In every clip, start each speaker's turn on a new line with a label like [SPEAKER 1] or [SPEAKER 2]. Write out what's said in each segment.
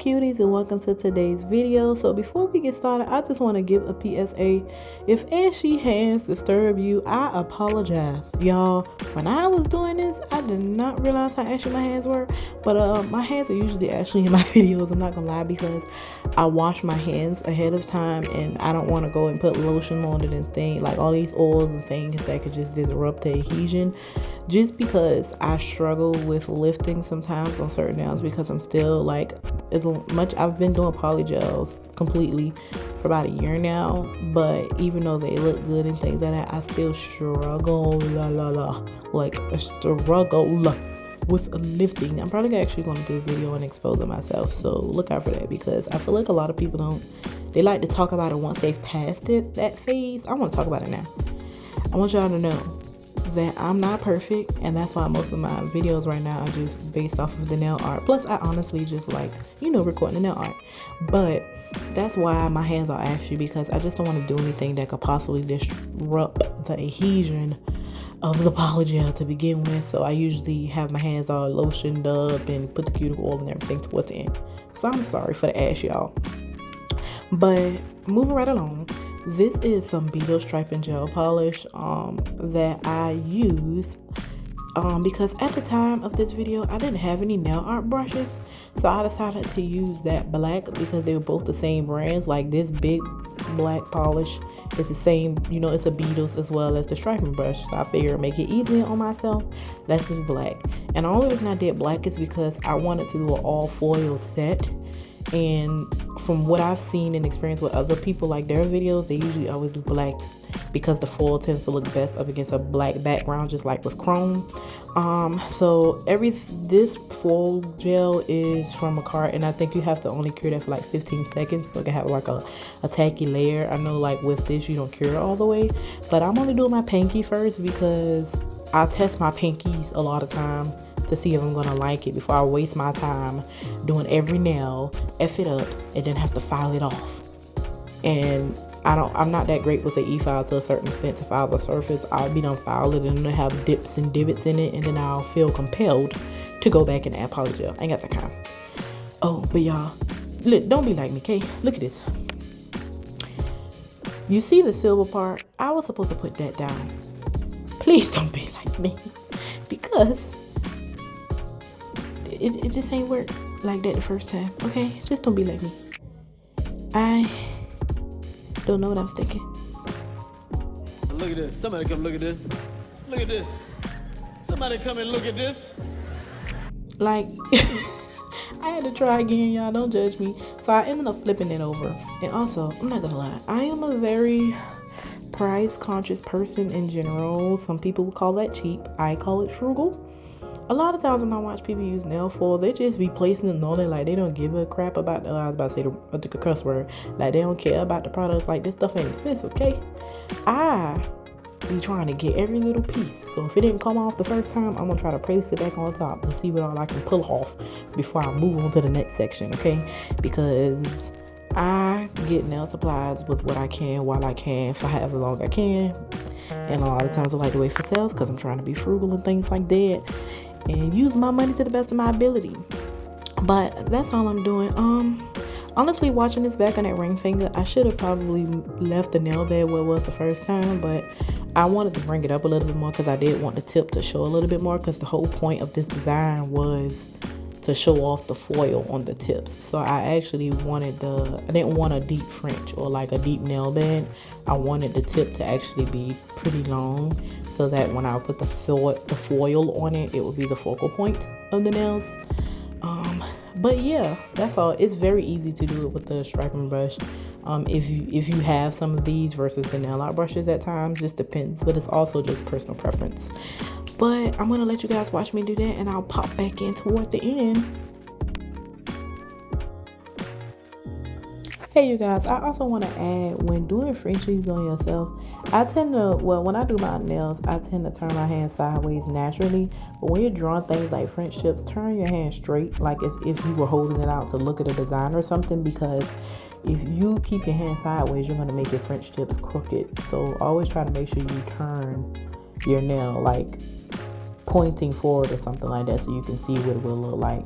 [SPEAKER 1] cuties, and welcome to today's video. So before we get started, I just want to give a PSA. If ashy hands disturb you, I apologize, y'all. When I was doing this, I did not realize how ashy my hands were, but my hands are usually ashy in my videos, I'm not gonna lie, because I wash my hands ahead of time and I don't want to go and put lotion on it and things like all these oils and things that could just disrupt the adhesion, just because I struggle with lifting sometimes on certain nails, because I'm still like, as much I've been doing polygels completely for about a year now, but even though they look good and things like that, I still struggle like a struggle with lifting. I'm probably actually going to do a video and expose it myself, so look out for that, because I feel like a lot of people they like to talk about it once they've passed that phase. I want to talk about it now. I want y'all to know that I'm not perfect, and that's why most of my videos right now are just based off of the nail art. Plus I honestly just like, recording the nail art, but that's why my hands are ashy, because I just don't want to do anything that could possibly disrupt the adhesion of the polygel to begin with. So I usually have my hands all lotioned up and put the cuticle oil and everything towards the end. So I'm sorry for the ash, y'all. But moving right along, this is some beetle striping gel polish that I use because at the time of this video I didn't have any nail art brushes, so I decided to use that black because they were both the same brands. Like this big black polish is the same, it's a Beetles as well as the striping brush, so I figured make it easier on myself, let's do black. And the only reason I did black is because I wanted to do an all foil set, and from what I've seen and experienced with other people, like their videos, they usually always do blacks because the foil tends to look best up against a black background, just like with chrome. So this foil gel is from Makartt, and I think you have to only cure that for like 15 seconds so it can have like a tacky layer. I know like with this you don't cure it all the way, but I'm only doing my pinky first because I test my pinkies a lot of time to see if I'm gonna like it before I waste my time doing every nail, F it up, and then have to file it off. And I'm not that great with the e-file to a certain extent. To file the surface, I'll be done file it and it'll have dips and divots in it, and then I'll feel compelled to go back and add polygel. I ain't got that kind. Oh, but y'all, look, don't be like me, okay? Look at this. You see the silver part? I was supposed to put that down. Please don't be like me, because it just ain't work like that the first time, okay? Just don't be like me. I don't know what I was thinking.
[SPEAKER 2] Look at this. Somebody come look at this. Look at this. Somebody come and look at this.
[SPEAKER 1] Like, I had to try again, y'all. Don't judge me. So I ended up flipping it over. And also, I'm not gonna lie, I am a very price conscious person in general. Some people would call that cheap. I call it frugal. A lot of times when I watch people use nail foil, they just be placing it on it like they don't give a crap about I was about to say the cuss word. Like they don't care about the products. Like this stuff ain't expensive, okay? I be trying to get every little piece. So if it didn't come off the first time, I'm gonna try to place it back on top and see what all I can pull off before I move on to the next section, okay? Because I get nail supplies with what I can while I can for however long I can. And a lot of times I like to wait for sales because I'm trying to be frugal and things like that, and use my money to the best of my ability. But that's all I'm doing. Honestly, watching this back on that ring finger, I should have probably left the nail bed where it was the first time, but I wanted to bring it up a little bit more because I did want the tip to show a little bit more, because the whole point of this design was to show off the foil on the tips. So I actually wanted I didn't want a deep French or like a deep nail bed. I wanted the tip to actually be pretty long, so that when I put the foil on it, it would be the focal point of the nails. But yeah, that's all. It's very easy to do it with the striping brush. If you have some of these versus the nail art brushes at times, just depends, but it's also just personal preference. But I'm gonna let you guys watch me do that, and I'll pop back in towards the end. Hey you guys, I also want to add, when doing Frenchies on yourself, when I do my nails, I tend to turn my hand sideways naturally. But when you're drawing things like French tips, turn your hand straight, like as if you were holding it out to look at a design or something, because if you keep your hand sideways, you're going to make your French tips crooked. So always try to make sure you turn your nail like pointing forward or something like that, so you can see what it will look like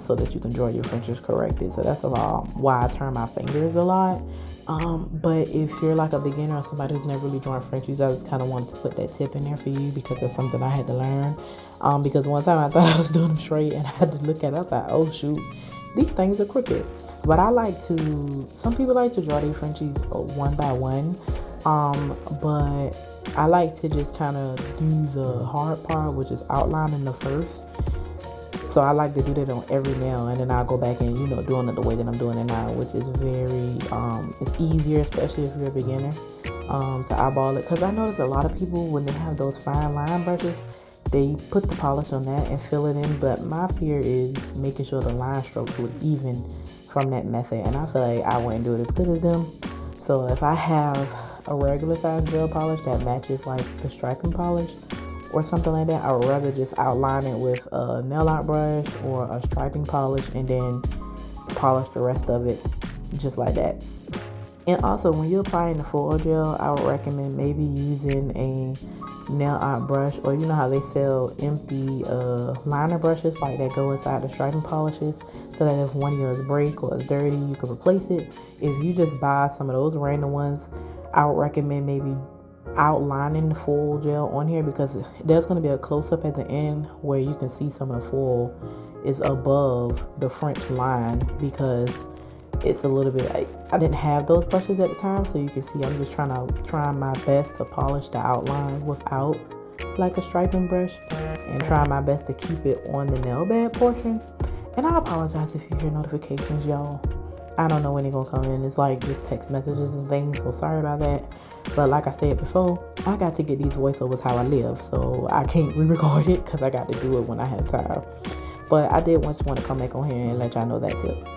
[SPEAKER 1] so that you can draw your Frenches corrected. So that's why I turn my fingers a lot. But if you're like a beginner or somebody who's never really drawn Frenchies, I just kind of wanted to put that tip in there for you because that's something I had to learn. Because one time I thought I was doing them straight and I had to look at it. I was like, oh shoot, these things are crooked. But some people like to draw their Frenchies one by one. But I like to just kind of do the hard part, which is outlining the first. So I like to do that on every nail, and then I'll go back and, doing it the way that I'm doing it now, which is very, it's easier, especially if you're a beginner, to eyeball it. Because I notice a lot of people, when they have those fine line brushes, they put the polish on that and fill it in. But my fear is making sure the line strokes look even from that method. And I feel like I wouldn't do it as good as them. So if I have a regular size gel polish that matches like the striping polish, or something like that, I would rather just outline it with a nail art brush or a striping polish and then polish the rest of it just like that. And also, when you're applying the full gel, I would recommend maybe using a nail art brush, or you know how they sell empty liner brushes like that go inside the striping polishes, so that if one of yours break or is dirty, you can replace it. If you just buy some of those random ones, I would recommend maybe outlining the full gel on here, because there's going to be a close-up at the end where you can see some of the full is above the French line, because it's a little bit, I didn't have those brushes at the time, so you can see I'm just trying my best to polish the outline without like a striping brush, and trying my best to keep it on the nail bed portion. And I apologize if you hear notifications, y'all. I don't know when they're gonna come in. It's like just text messages and things, so sorry about that. But like I said before, I got to get these voiceovers how I live, so I can't re-record it because I got to do it when I have time. But I did once want to come back on here and let y'all know that tip.